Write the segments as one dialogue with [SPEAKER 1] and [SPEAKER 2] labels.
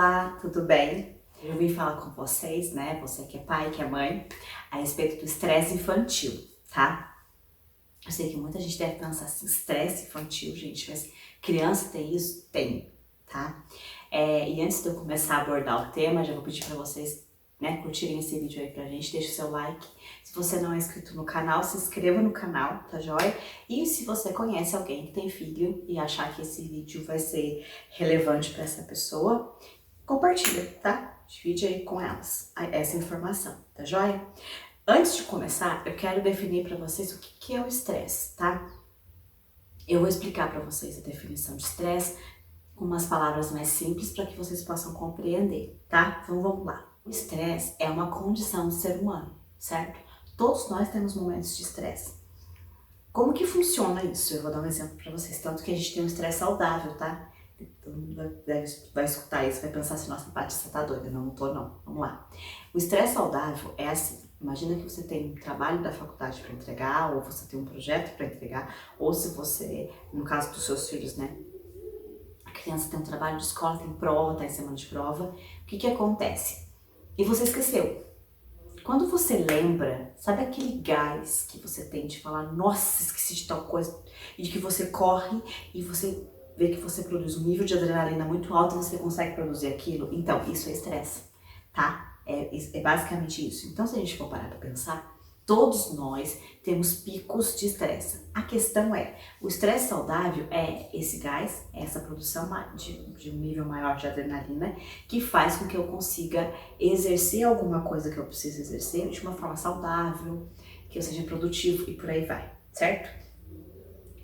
[SPEAKER 1] Olá, tudo bem? Eu vim falar com vocês, né? Você que é pai, que é mãe, a respeito do estresse infantil, tá? Eu sei que muita gente deve pensar assim, estresse infantil, gente, mas criança tem isso? Tem, tá? E antes de eu começar a abordar o tema, já vou pedir pra vocês, né, curtirem esse vídeo aí pra gente, deixa o seu like. Se você não é inscrito no canal, se inscreva no canal, tá joia? E se você conhece alguém que tem filho e achar que esse vídeo vai ser relevante pra essa pessoa, compartilha, tá? Divide aí com elas essa informação, tá joia? Antes de começar, eu quero definir para vocês o que é o estresse, tá? Eu vou explicar para vocês a definição de estresse com umas palavras mais simples para que vocês possam compreender, tá? Então vamos lá. O estresse é uma condição do ser humano, certo? Todos nós temos momentos de estresse. Como que funciona isso? Eu vou dar um exemplo para vocês. Tanto que a gente tem um estresse saudável, tá? Todo mundo vai escutar isso, vai pensar assim, nossa, Paty, você tá doida. Não, não tô não. Vamos lá. O estresse saudável é assim. Imagina que você tem um trabalho da faculdade para entregar, ou você tem um projeto para entregar, ou se você, no caso dos seus filhos, né? A criança tem um trabalho de escola, tem prova, tá em semana de prova. O que acontece? E você esqueceu. Quando você lembra, sabe aquele gás que você tem de falar, nossa, esqueci de tal coisa, e de que você corre e você vê que você produz um nível de adrenalina muito alto e você consegue produzir aquilo? Então, isso é estresse, tá? É basicamente isso. Então, se a gente for parar pra pensar, todos nós temos picos de estresse. A questão é, o estresse saudável é esse gás, essa produção de um nível maior de adrenalina, que faz com que eu consiga exercer alguma coisa que eu preciso exercer de uma forma saudável, que eu seja produtivo e por aí vai, certo?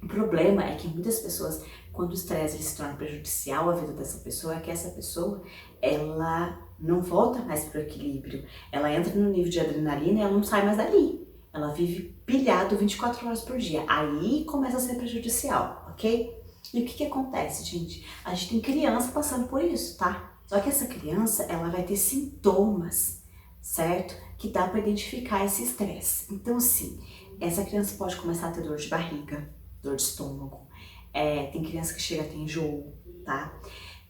[SPEAKER 1] O problema é que muitas pessoas, quando o estresse se torna prejudicial à vida dessa pessoa, é que essa pessoa, ela não volta mais para o equilíbrio. Ela entra no nível de adrenalina e ela não sai mais dali. Ela vive pilhado 24 horas por dia. Aí começa a ser prejudicial, ok? E o que acontece, gente? A gente tem criança passando por isso, tá? Só que essa criança, ela vai ter sintomas, certo? Que dá para identificar esse estresse. Então, assim, essa criança pode começar a ter dor de barriga, dor de estômago. Tem criança que chega a ter enjoo, tá?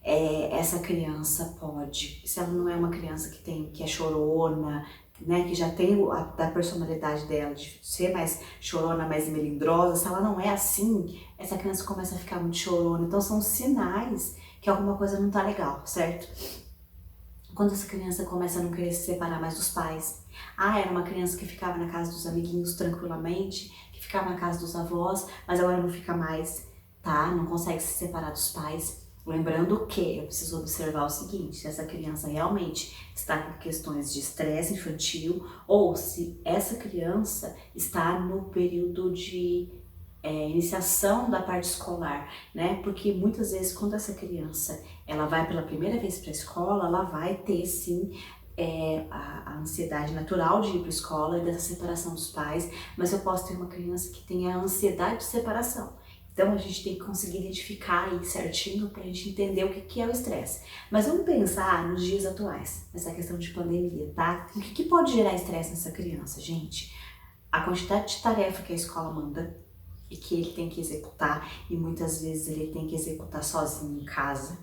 [SPEAKER 1] Essa criança pode, se ela não é uma criança que é chorona, né, que já tem da personalidade dela de ser mais chorona, mais melindrosa, se ela não é assim, essa criança começa a ficar muito chorona. Então são sinais que alguma coisa não tá legal, certo? Quando essa criança começa a não querer se separar mais dos pais. Era uma criança que ficava na casa dos amiguinhos tranquilamente, que ficava na casa dos avós, mas agora não fica mais, tá? Não consegue se separar dos pais. Lembrando que eu preciso observar o seguinte, se essa criança realmente está com questões de estresse infantil ou se essa criança está no período de iniciação da parte escolar, né? Porque muitas vezes quando essa criança ela vai pela primeira vez para a escola, ela vai ter sim a ansiedade natural de ir para a escola e dessa separação dos pais, mas eu posso ter uma criança que tem a ansiedade de separação. Então a gente tem que conseguir identificar aí certinho para a gente entender o que é o estresse. Mas vamos pensar nos dias atuais, nessa questão de pandemia, tá? O que pode gerar estresse nessa criança, gente? A quantidade de tarefa que a escola manda e que ele tem que executar, e muitas vezes ele tem que executar sozinho em casa,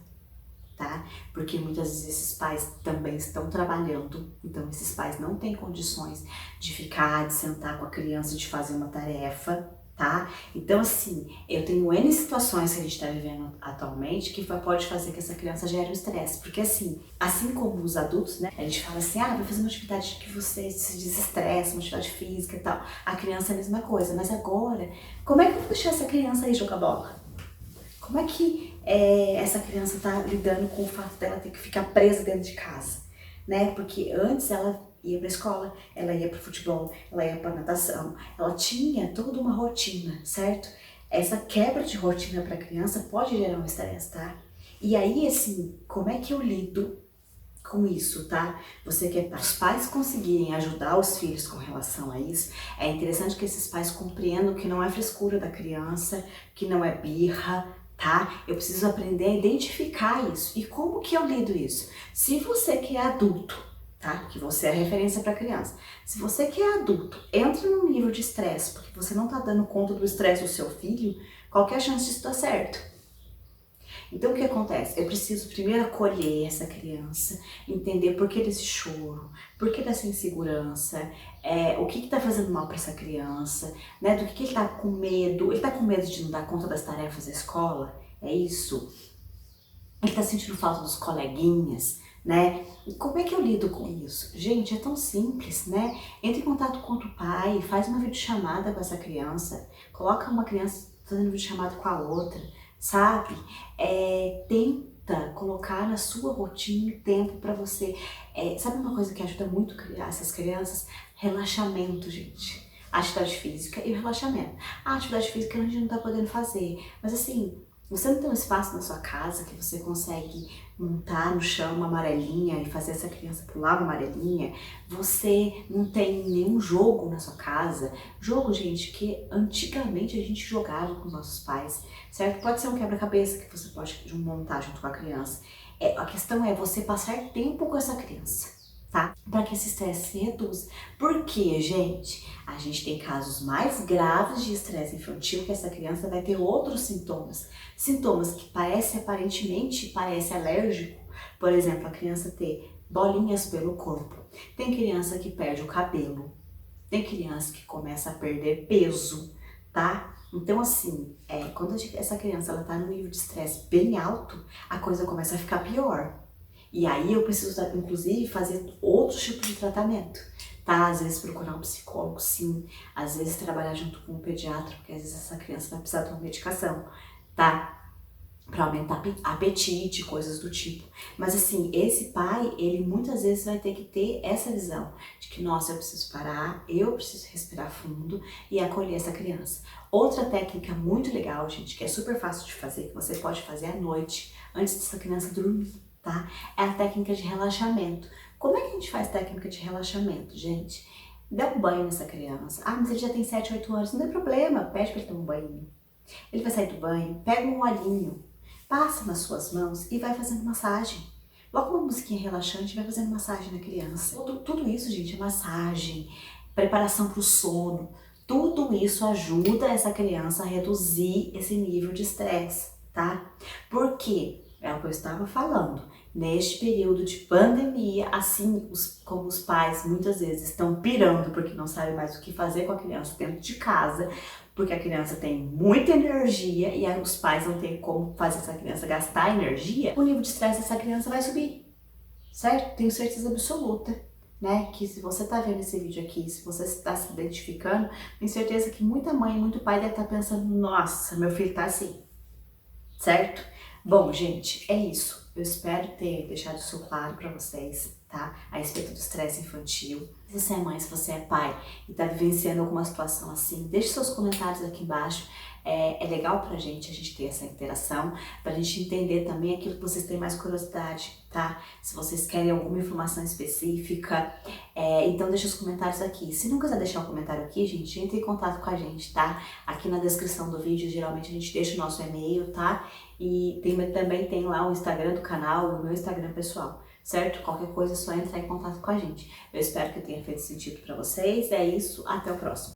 [SPEAKER 1] tá? Porque muitas vezes esses pais também estão trabalhando, então esses pais não têm condições de ficar, de sentar com a criança, de fazer uma tarefa, tá? Então assim, eu tenho N situações que a gente tá vivendo atualmente que pode fazer que essa criança gere um estresse, porque assim como os adultos, né, a gente fala assim, vai fazer uma atividade que você se desestressa, uma atividade física e tal, a criança é a mesma coisa, mas agora, como é que eu vou deixar essa criança aí jogar bola? Como é que essa criança tá lidando com o fato dela ter que ficar presa dentro de casa, né? Porque antes ela ia pra escola, ela ia pro futebol, ela ia pra natação, ela tinha toda uma rotina, certo? Essa quebra de rotina pra criança pode gerar um estresse, tá? E aí, assim, como é que eu lido com isso, tá? Você quer para os pais conseguirem ajudar os filhos com relação a isso, é interessante que esses pais compreendam que não é frescura da criança, que não é birra, tá? Eu preciso aprender a identificar isso. E como que eu lido isso? Se você que é adulto, tá? Que você é a referência para criança. Se você que é adulto entra num nível de estresse porque você não tá dando conta do estresse do seu filho, qual que é a chance disso dar certo? Então o que acontece? Eu preciso primeiro acolher essa criança, entender por que desse choro, por que dessa insegurança, o que está fazendo mal para essa criança, né? Do que ele está com medo. Ele está com medo de não dar conta das tarefas da escola? É isso? Ele está sentindo falta dos coleguinhas, né? E como é que eu lido com isso? Gente, é tão simples, né? Entre em contato com o pai, faz uma videochamada com essa criança, coloca uma criança fazendo videochamada com a outra, sabe? Tenta colocar na sua rotina tempo para você. Sabe uma coisa que ajuda muito a criar essas crianças? Relaxamento, gente. A atividade física e o relaxamento. A atividade física a gente não tá podendo fazer, mas assim, você não tem um espaço na sua casa que você consegue montar no chão uma amarelinha e fazer essa criança pular uma amarelinha? Você não tem nenhum jogo na sua casa? Jogo, gente, que antigamente a gente jogava com os nossos pais, certo? Pode ser um quebra-cabeça que você pode montar junto com a criança. A questão é você passar tempo com essa criança, tá? Para que esse estresse se reduza. Porque, gente, a gente tem casos mais graves de estresse infantil que essa criança vai ter outros sintomas. Sintomas que aparentemente parece alérgico. Por exemplo, a criança ter bolinhas pelo corpo. Tem criança que perde o cabelo. Tem criança que começa a perder peso, tá? Então, assim, quando essa criança ela tá num nível de estresse bem alto, a coisa começa a ficar pior. E aí eu preciso, inclusive, fazer outros tipos de tratamento, tá? Às vezes procurar um psicólogo, sim. Às vezes trabalhar junto com um pediatra, porque às vezes essa criança vai precisar de uma medicação, tá? Para aumentar apetite, coisas do tipo. Mas assim, esse pai, ele muitas vezes vai ter que ter essa visão de que, nossa, eu preciso parar, eu preciso respirar fundo e acolher essa criança. Outra técnica muito legal, gente, que é super fácil de fazer, que você pode fazer à noite, antes dessa criança dormir, tá? É a técnica de relaxamento. Como é que a gente faz técnica de relaxamento, gente? Dá um banho nessa criança. Ah, mas ele já tem 7, 8 anos, não tem problema, pede para ele tomar um banho. Ele vai sair do banho, pega um olhinho, passa nas suas mãos e vai fazendo massagem. Coloca uma musiquinha relaxante e vai fazendo massagem na criança. Tudo isso, gente, é massagem, preparação para o sono. Tudo isso ajuda essa criança a reduzir esse nível de estresse, tá? Por quê? É o que eu estava falando. Neste período de pandemia, assim como os pais muitas vezes estão pirando porque não sabem mais o que fazer com a criança dentro de casa, porque a criança tem muita energia e aí os pais não têm como fazer essa criança gastar energia, o nível de estresse dessa criança vai subir, certo? Tenho certeza absoluta, né? Que se você tá vendo esse vídeo aqui, se você está se identificando, tenho certeza que muita mãe e muito pai deve estar pensando, nossa, meu filho tá assim, certo? Bom, gente, é isso. Eu espero ter deixado isso claro para vocês, tá? A respeito do estresse infantil. Se você é mãe, se você é pai e tá vivenciando alguma situação assim, deixe seus comentários aqui embaixo. É legal pra gente a gente ter essa interação, pra gente entender também aquilo que vocês têm mais curiosidade, tá? Se vocês querem alguma informação específica, então deixa os comentários aqui. Se não quiser deixar um comentário aqui, gente, entre em contato com a gente, tá? Aqui na descrição do vídeo, geralmente a gente deixa o nosso e-mail, tá? E também tem lá o Instagram do canal, o meu Instagram pessoal, certo? Qualquer coisa é só entrar em contato com a gente. Eu espero que tenha feito sentido pra vocês. É isso, até o próximo.